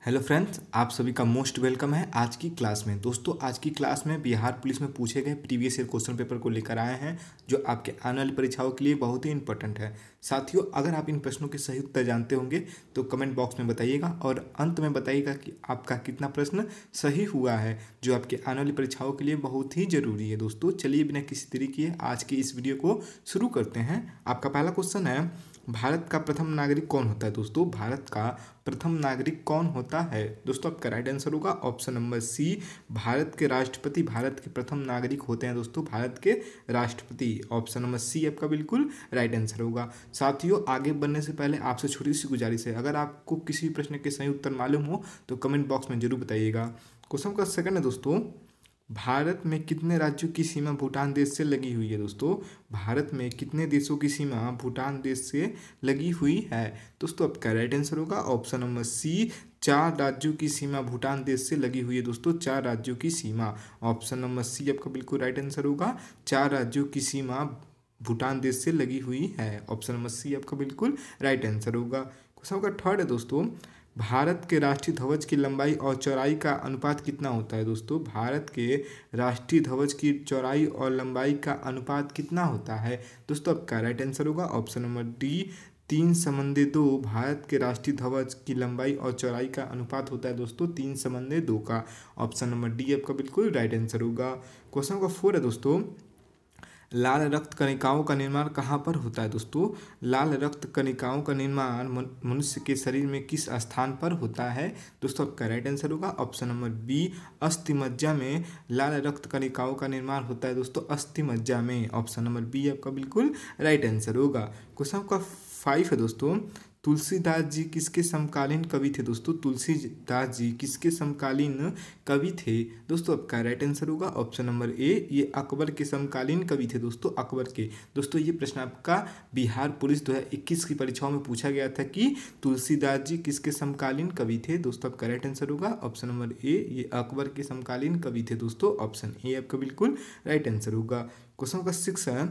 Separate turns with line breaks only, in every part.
Hello friends, आप सभी का मोस्ट वेलकम है आज की क्लास में। दोस्तों, आज की क्लास में बिहार पुलिस में पूछे गए प्रीवियस ईयर क्वेश्चन पेपर को लेकर आए हैं, जो आपके आने वाली परीक्षाओं के लिए बहुत ही इंपॉर्टेंट है। साथियों, अगर आप इन प्रश्नों के सही उत्तर जानते होंगे तो कमेंट बॉक्स में बताइएगा और अंत में बताइएगा कि आपका कितना प्रश्न सही हुआ है, जो आपके आने वाली परीक्षाओं के लिए बहुत ही जरूरी है। दोस्तों, चलिए बिना किसी देरी किए आज की इस वीडियो को शुरू करते हैं। आपका पहला क्वेश्चन है, भारत का प्रथम नागरिक कौन होता है। दोस्तों, भारत का प्रथम नागरिक कौन होता है। दोस्तों, आपका राइट आंसर होगा ऑप्शन नंबर सी, भारत के राष्ट्रपति भारत के प्रथम नागरिक होते हैं। दोस्तों, भारत के राष्ट्रपति, ऑप्शन नंबर सी आपका बिल्कुल राइट आंसर होगा। साथियों, आगे बढ़ने से पहले आपसे छोटी सी गुजारिश है, अगर आपको किसी भी प्रश्न के सही उत्तर मालूम हो तो कमेंट बॉक्स में जरूर बताइएगा। क्वेश्चन का सेकंड है, दोस्तों, भारत में कितने राज्यों की सीमा भूटान देश से लगी हुई है। दोस्तों, भारत में कितने देशों की सीमा भूटान देश से लगी हुई है। दोस्तों, आपका राइट आंसर होगा ऑप्शन नंबर सी, 4 राज्यों की सीमा भूटान देश से लगी हुई है। दोस्तों, 4 राज्यों की सीमा, ऑप्शन नंबर सी आपका बिल्कुल राइट आंसर होगा। 4 राज्यों की सीमा भूटान देश से लगी हुई है, ऑप्शन नंबर सी आपका बिल्कुल राइट आंसर होगा। क्वेश्चन का थर्ड है, दोस्तों, भारत के राष्ट्रीय ध्वज की लंबाई और चौड़ाई का अनुपात कितना होता है। दोस्तों, भारत के राष्ट्रीय ध्वज की चौड़ाई और लंबाई का अनुपात कितना होता है। दोस्तों, आपका राइट आंसर होगा ऑप्शन नंबर डी, 3:2। भारत के राष्ट्रीय ध्वज की लंबाई और चौड़ाई का अनुपात होता है दोस्तों 3:2 का, ऑप्शन नंबर डी आपका बिल्कुल राइट आंसर होगा। क्वेश्चन का फोर है, दोस्तों, लाल रक्त कणिकाओं का निर्माण कहाँ पर होता है। दोस्तों, लाल रक्त कणिकाओं का निर्माण मनुष्य के शरीर में किस स्थान पर होता है। दोस्तों, आपका राइट आंसर होगा ऑप्शन नंबर बी, अस्थिमज्जा में लाल रक्त कणिकाओं का निर्माण होता है। दोस्तों, अस्थिमज्जा में, ऑप्शन नंबर बी आपका बिल्कुल राइट आंसर होगा। क्वेश्चन का 5 है, दोस्तों, तुलसीदास जी किसके समकालीन कवि थे। दोस्तों, तुलसीदास जी किसके समकालीन कवि थे। दोस्तों, आपका राइट आंसर होगा ऑप्शन नंबर ए, ये अकबर के समकालीन कवि थे। दोस्तों, अकबर के। दोस्तों, ये प्रश्न आपका बिहार पुलिस 2021 की परीक्षाओं में पूछा गया था कि तुलसीदास जी किसके समकालीन कवि थे। दोस्तों, आपका राइट आंसर होगा ऑप्शन नंबर ए, ये अकबर के समकालीन कवि थे। दोस्तों, ऑप्शन ए आपका बिल्कुल राइट आंसर होगा। क्वेश्चन का 6 है,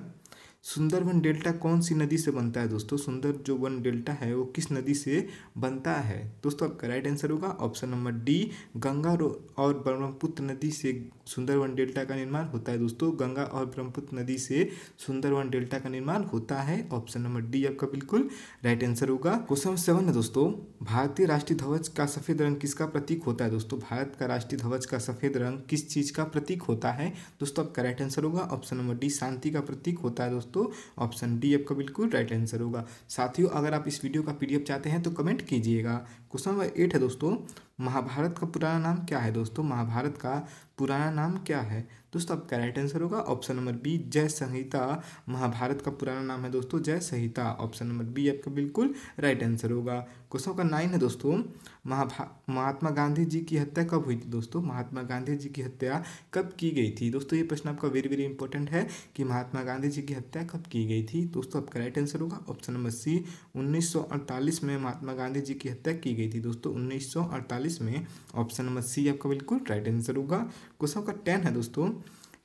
सुंदरवन डेल्टा कौन सी नदी से बनता है। दोस्तों, सुंदर जो वन डेल्टा है वो किस नदी से बनता है। दोस्तों, आपका राइट आंसर होगा ऑप्शन नंबर डी, गंगा और ब्रह्मपुत्र नदी से सुंदरवन डेल्टा का निर्माण होता है। दोस्तों, गंगा और ब्रह्मपुत्र नदी से सुंदरवन डेल्टा का निर्माण होता है, ऑप्शन नंबर डी आपका बिल्कुल राइट आंसर होगा। क्वेश्चन 7 है, दोस्तों, भारतीय राष्ट्रीय ध्वज का सफेद रंग किसका प्रतीक होता है। दोस्तों, भारत का राष्ट्रीय ध्वज का सफेद रंग किस चीज का प्रतीक होता है। दोस्तों, आपका राइट आंसर होगा ऑप्शन नंबर डी, शांति का प्रतीक होता है। दोस्तों, ऑप्शन डी आपका बिल्कुल राइट आंसर होगा। साथियों, अगर आप इस वीडियो का पीडीएफ चाहते हैं तो कमेंट कीजिएगा। क्वेश्चन नंबर 8 है, दोस्तों, महाभारत का पुराना नाम क्या है। दोस्तों, महाभारत का पुराना नाम क्या है। दोस्तों, आपका राइट आंसर होगा ऑप्शन नंबर बी, जय संहिता। महाभारत का पुराना नाम है दोस्तों जय संहिता, ऑप्शन नंबर बी आपका बिल्कुल राइट आंसर होगा। क्वेश्चन का 9 है, दोस्तों, महात्मा गांधी जी की हत्या कब हुई थी। दोस्तों, महात्मा गांधी जी की हत्या कब की गई थी। दोस्तों, ये प्रश्न आपका वेरी वेरी इंपॉर्टेंट है कि महात्मा गांधी जी की हत्या कब की गई थी। दोस्तों, आपका राइट आंसर होगा ऑप्शन नंबर सी, 1948 में महात्मा गांधी जी की हत्या की गई थी। दोस्तों, 1948 में, ऑप्शन नंबर सी आपका बिल्कुल राइट आंसर होगा। क्वेश्चन का 10 है, दोस्तों,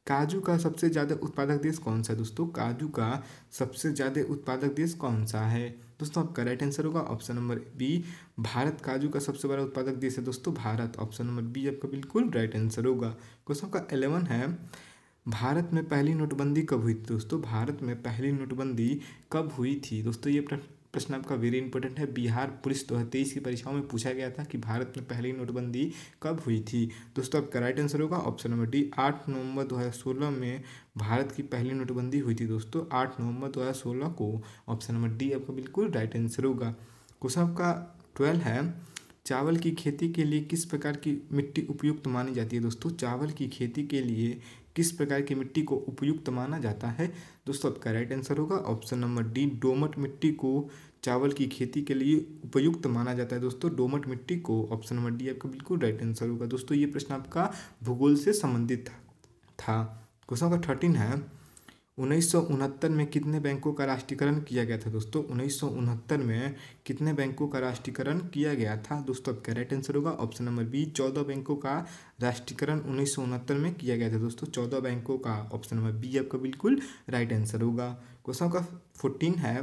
काजू का सबसे ज़्यादा उत्पादक देश कौन सा है। दोस्तों, काजू का सबसे ज़्यादा उत्पादक देश कौन सा है। दोस्तों, आपका राइट आंसर होगा ऑप्शन नंबर बी, भारत काजू का सबसे बड़ा उत्पादक देश है। दोस्तों, भारत, ऑप्शन नंबर बी आपका बिल्कुल राइट आंसर होगा। क्वेश्चन का 11 है, भारत में पहली नोटबंदी कब हुई थी। दोस्तों, भारत में पहली नोटबंदी कब हुई थी। दोस्तों, ये प्रश्न आपका वेरी इंपॉर्टेंट है, बिहार पुलिस 2023 की परीक्षाओं में पूछा गया था कि भारत में पहली नोटबंदी कब हुई थी। दोस्तों, आपका राइट आंसर होगा ऑप्शन नंबर डी, 8 नवंबर 2016 में भारत की पहली नोटबंदी हुई थी। दोस्तों, 8 नवंबर 2016 को, ऑप्शन नंबर डी आपका बिल्कुल राइट आंसर होगा। क्वेश्चन आपका 12 है, चावल की खेती के लिए किस प्रकार की मिट्टी उपयुक्त मानी जाती है। दोस्तों, चावल की खेती के लिए किस प्रकार की मिट्टी को उपयुक्त माना जाता है। दोस्तों, आपका राइट आंसर होगा ऑप्शन नंबर डी, दोमट मिट्टी को चावल की खेती के लिए उपयुक्त माना जाता है। दोस्तों, दोमट मिट्टी को, ऑप्शन नंबर डी आपका बिल्कुल राइट आंसर होगा। दोस्तों, ये प्रश्न आपका भूगोल से संबंधित था। क्वेश्चन का 13 है, 1969 में कितने बैंकों का राष्ट्रीयकरण किया गया था। दोस्तों, 1969 में कितने बैंकों का राष्ट्रीयकरण किया गया था। दोस्तों, आपका राइट आंसर होगा ऑप्शन नंबर बी, 14 बैंकों का राष्ट्रीयकरण 1969 में किया गया था। दोस्तों, 14 बैंकों का, ऑप्शन नंबर बी आपका बिल्कुल राइट आंसर होगा। क्वेश्चन का 14 है,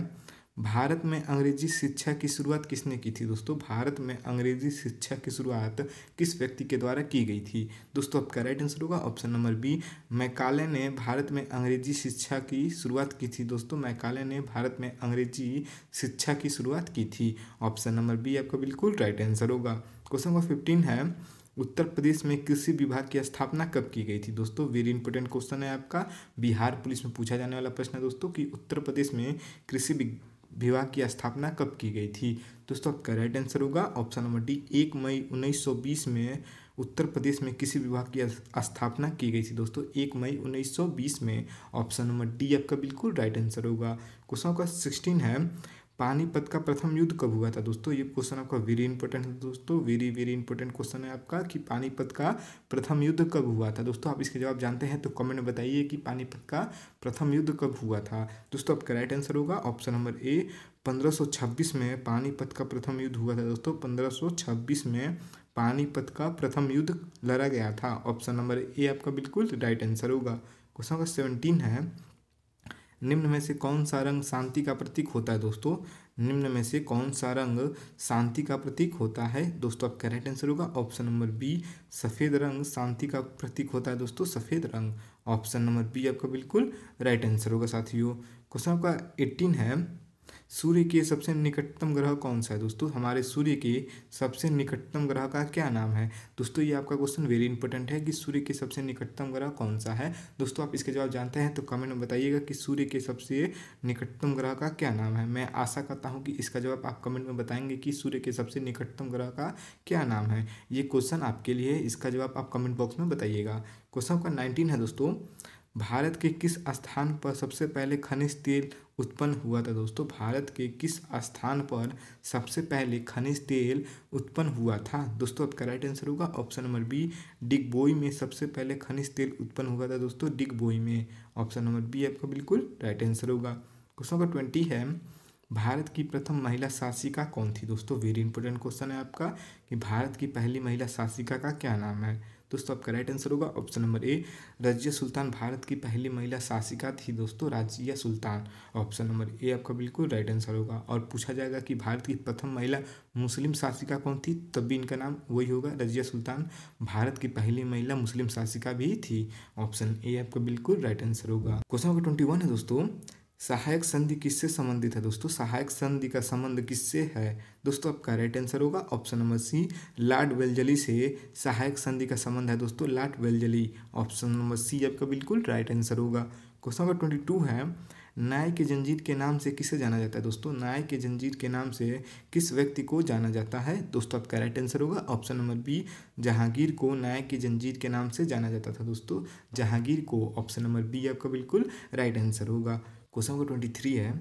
भारत में अंग्रेजी शिक्षा की शुरुआत किसने की थी दोस्तों? भारत में अंग्रेजी शिक्षा की शुरुआत किस व्यक्ति के द्वारा की गई थी? दोस्तों आपका राइट आंसर होगा ऑप्शन नंबर बी, मैकाले ने भारत में अंग्रेजी शिक्षा की शुरुआत की थी। दोस्तों मैकाले ने भारत में अंग्रेजी शिक्षा की शुरुआत की थी। ऑप्शन नंबर बी आपका बिल्कुल राइट आंसर होगा। क्वेश्चन नंबर 15 है, उत्तर प्रदेश में कृषि विभाग की स्थापना कब की गई थी? दोस्तों वेरी इंपॉर्टेंट क्वेश्चन है आपका, बिहार पुलिस में पूछा जाने वाला प्रश्न है दोस्तों कि उत्तर प्रदेश में कृषि विभाग की स्थापना कब की गई थी? दोस्तों आपका राइट आंसर होगा ऑप्शन नंबर डी, 1 मई 1920 में उत्तर प्रदेश में कृषि विभाग की स्थापना की गई थी। दोस्तों 1 मई 1920 में। ऑप्शन नंबर डी आपका बिल्कुल राइट आंसर होगा। क्वेश्चन का 16 है, पानीपत का प्रथम युद्ध कब हुआ था? दोस्तों ये क्वेश्चन आपका वेरी इंपॉर्टेंट है दोस्तों, वेरी वेरी इंपॉर्टेंट क्वेश्चन है आपका कि पानीपत का प्रथम युद्ध कब हुआ था। दोस्तों आप इसके जवाब जानते हैं तो कमेंट में बताइए कि पानीपत का प्रथम युद्ध कब हुआ था। दोस्तों आपका राइट आंसर होगा ऑप्शन नंबर ए, 1526 में पानीपत का प्रथम युद्ध हुआ था। दोस्तों 1526 में पानीपत का प्रथम युद्ध लड़ा गया था। ऑप्शन नंबर ए आपका बिल्कुल राइट आंसर होगा। क्वेश्चन नंबर 17 है, निम्न में से कौन सा रंग शांति का प्रतीक होता है? दोस्तों निम्न में से कौन सा रंग शांति का प्रतीक होता है? दोस्तों आपका राइट आंसर होगा ऑप्शन नंबर बी, सफ़ेद रंग शांति का प्रतीक होता है। दोस्तों सफ़ेद रंग। ऑप्शन नंबर बी आपका बिल्कुल राइट आंसर होगा साथियों। क्वेश्चन आपका 18 है, सूर्य के सबसे निकटतम ग्रह कौन सा है? दोस्तों हमारे सूर्य के सबसे निकटतम ग्रह का क्या नाम है? दोस्तों ये आपका क्वेश्चन वेरी इंपॉर्टेंट है कि सूर्य के सबसे निकटतम ग्रह कौन सा है। दोस्तों आप इसके जवाब जानते हैं तो कमेंट में बताइएगा कि सूर्य के सबसे निकटतम ग्रह का क्या नाम है। मैं आशा करता हूँ कि इसका जवाब आप कमेंट में बताएंगे कि सूर्य के सबसे निकटतम ग्रह का क्या नाम है। ये क्वेश्चन आपके लिए है, इसका जवाब आप कमेंट बॉक्स में बताइएगा। क्वेश्चन का 19 है दोस्तों, भारत के किस स्थान पर सबसे पहले खनिज तेल उत्पन्न हुआ था? दोस्तों भारत के किस स्थान पर सबसे पहले खनिज तेल उत्पन्न हुआ था? दोस्तों आपका राइट आंसर होगा ऑप्शन नंबर बी, डिगबोई में सबसे पहले खनिज तेल उत्पन्न हुआ था। दोस्तों डिगबोई में। ऑप्शन नंबर बी आपका बिल्कुल राइट आंसर होगा। क्वेश्चन नंबर 20 है, भारत की प्रथम महिला शासिका कौन थी? दोस्तों वेरी इंपॉर्टेंट क्वेश्चन है आपका कि भारत की पहली महिला शासिका का क्या नाम है? दोस्तों आपका राइट आंसर होगा option number A, Razia Sultan Bharat की पहली महिला शासिका थी। दोस्तों Razia Sultan. Option number A आपका बिल्कुल राइट आंसर होगा। और पूछा जाएगा कि भारत की प्रथम महिला मुस्लिम शासिका कौन थी, तब भी इनका नाम वही होगा, रजिया सुल्तान भारत की पहली महिला मुस्लिम शासिका भी थी। ऑप्शन ए आपका बिल्कुल राइट आंसर होगा। क्वेश्चन नंबर 21 है दोस्तों, सहायक संधि किससे संबंधित है? दोस्तों सहायक संधि का संबंध किससे है? दोस्तों आपका राइट आंसर होगा ऑप्शन नंबर सी, लॉर्ड वेल्जली से सहायक संधि का संबंध है। दोस्तों लॉर्ड वेल्जली। ऑप्शन नंबर सी आपका बिल्कुल राइट आंसर होगा। क्वेश्चन नंबर 22 है, न्याय की जंजीर के नाम से किसे जाना जाता है? दोस्तों न्याय की जंजीर के नाम से किस व्यक्ति को जाना जाता है? दोस्तों आपका राइट आंसर होगा ऑप्शन नंबर बी, जहांगीर को न्याय की जंजीर के नाम से जाना जाता था। दोस्तों जहांगीर को। ऑप्शन नंबर बी आपका बिल्कुल राइट आंसर होगा। क्वेश्चन नंबर 23 है,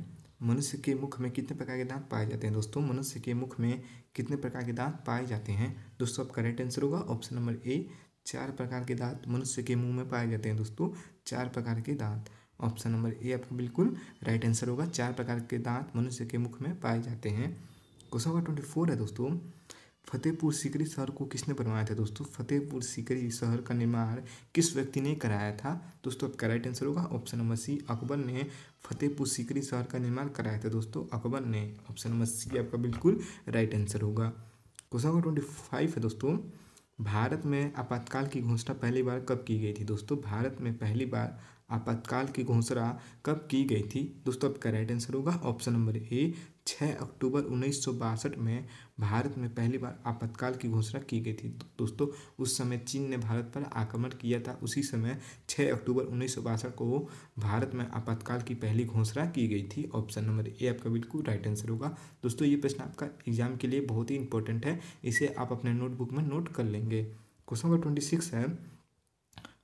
मनुष्य के मुख में कितने प्रकार के दांत पाए जाते हैं? दोस्तों मनुष्य के मुख में कितने प्रकार के दांत पाए जाते हैं? दोस्तों आपका राइट आंसर होगा ऑप्शन नंबर ए, 4 प्रकार के दांत मनुष्य के मुंह में पाए जाते हैं। दोस्तों 4 प्रकार के दांत। ऑप्शन नंबर ए आपका बिल्कुल राइट आंसर होगा, 4 प्रकार के दांत मनुष्य के मुख में पाए जाते हैं। क्वेश्चन नंबर 24 है दोस्तों, फतेहपुर सीकरी शहर को किसने बनवाया था? दोस्तों फतेहपुर सीकरी शहर का निर्माण किस व्यक्ति ने कराया था? दोस्तों आपका राइट आंसर होगा ऑप्शन नंबर सी, अकबर ने फतेहपुर सीकरी शहर का निर्माण कराया था। दोस्तों अकबर ने। ऑप्शन नंबर सी आपका बिल्कुल राइट आंसर होगा। क्वेश्चन नंबर 25 है दोस्तों, भारत में आपातकाल की घोषणा पहली बार कब की गई थी? दोस्तों भारत में पहली बार आपातकाल की घोषणा कब की गई थी? दोस्तों आपका राइट आंसर होगा ऑप्शन नंबर ए, 6 अक्टूबर 1962 में भारत में पहली बार आपातकाल की घोषणा की गई थी। दोस्तों उस समय चीन ने भारत पर आक्रमण किया था, उसी समय 6 अक्टूबर 1962 को भारत में आपातकाल की पहली घोषणा की गई थी। ऑप्शन नंबर ए आपका बिल्कुल राइट आंसर होगा। दोस्तों ये प्रश्न आपका एग्जाम के लिए बहुत ही इंपॉर्टेंट है, इसे आप अपने नोटबुक में नोट कर लेंगे। क्वेश्चन नंबर 26 है,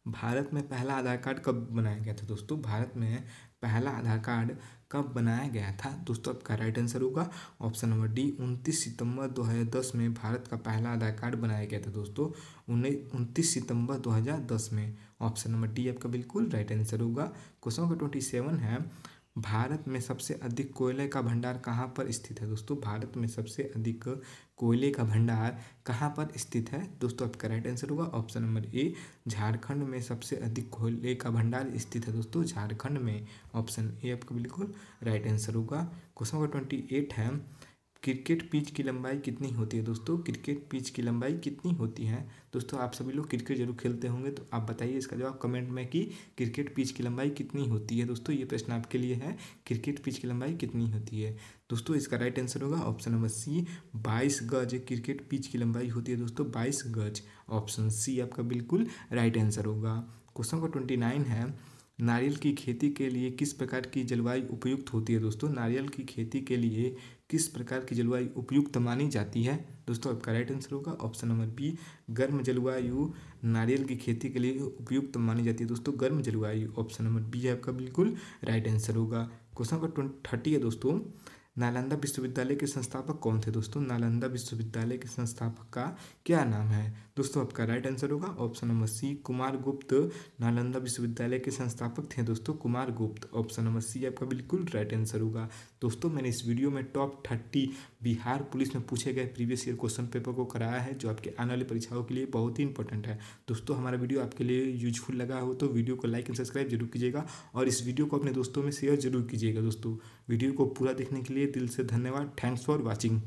भारत में पहला आधार कार्ड कब बनाया गया था? दोस्तों भारत में पहला आधार कार्ड कब बनाया गया था? दोस्तों आपका राइट आंसर होगा ऑप्शन नंबर डी, 29 सितंबर 2010 में भारत का पहला आधार कार्ड बनाया गया था। दोस्तों 29 सितंबर 2010 में। ऑप्शन नंबर डी आपका बिल्कुल राइट आंसर होगा। क्वेश्चन नंबर 27 है, भारत में सबसे अधिक कोयले का भंडार कहाँ पर स्थित है? दोस्तों भारत में सबसे अधिक कोयले का भंडार कहाँ पर स्थित है? दोस्तों आपका राइट आंसर होगा ऑप्शन नंबर ए, झारखंड में सबसे अधिक कोयले का भंडार स्थित है। दोस्तों झारखंड में, ऑप्शन ए आपका बिल्कुल राइट आंसर होगा। क्वेश्चन नंबर 28 है, क्रिकेट पिच की लंबाई कितनी होती है? दोस्तों क्रिकेट पिच की लंबाई कितनी होती है? दोस्तों आप सभी लोग क्रिकेट जरूर खेलते होंगे, तो आप बताइए इसका जवाब कमेंट में कि क्रिकेट पिच की लंबाई कितनी होती है। दोस्तों ये प्रश्न आपके लिए है, क्रिकेट पिच की लंबाई कितनी होती है? दोस्तों इसका राइट आंसर होगा ऑप्शन नंबर सी, 22 गज क्रिकेट पिच की लंबाई होती है। दोस्तों 22 गज, ऑप्शन सी आपका बिल्कुल राइट आंसर होगा। क्वेश्चन नंबर 29 है, नारियल की खेती के लिए किस प्रकार की जलवायु उपयुक्त होती है? दोस्तों नारियल की खेती के लिए किस प्रकार की जलवायु उपयुक्त मानी जाती है? दोस्तों आपका राइट आंसर होगा ऑप्शन नंबर बी, गर्म जलवायु नारियल की खेती के लिए उपयुक्त मानी जाती है। दोस्तों गर्म जलवायु, ऑप्शन नंबर बी है आपका बिल्कुल राइट आंसर होगा। क्वेश्चन नंबर 30 है दोस्तों, नालंदा विश्वविद्यालय के संस्थापक कौन थे? दोस्तों नालंदा विश्वविद्यालय के संस्थापक का क्या नाम है? दोस्तों आपका राइट आंसर होगा ऑप्शन नंबर सी, कुमार गुप्त नालंदा विश्वविद्यालय के संस्थापक थे। दोस्तों कुमार गुप्त, ऑप्शन नंबर सी आपका बिल्कुल राइट आंसर होगा। दोस्तों मैंने इस वीडियो में टॉप 30 बिहार पुलिस में पूछे गए प्रीवियस ईयर क्वेश्चन पेपर को कराया है, जो आपके आने वाली परीक्षाओं के लिए बहुत ही इंपॉर्टेंट है। दोस्तों हमारा वीडियो आपके लिए यूजफुल लगा हो तो वीडियो को लाइक एंड सब्सक्राइब जरूर कीजिएगा, और इस वीडियो को अपने दोस्तों में शेयर जरूर कीजिएगा। दोस्तों वीडियो को पूरा देखने के लिए दिल से धन्यवाद। Thanks for watching.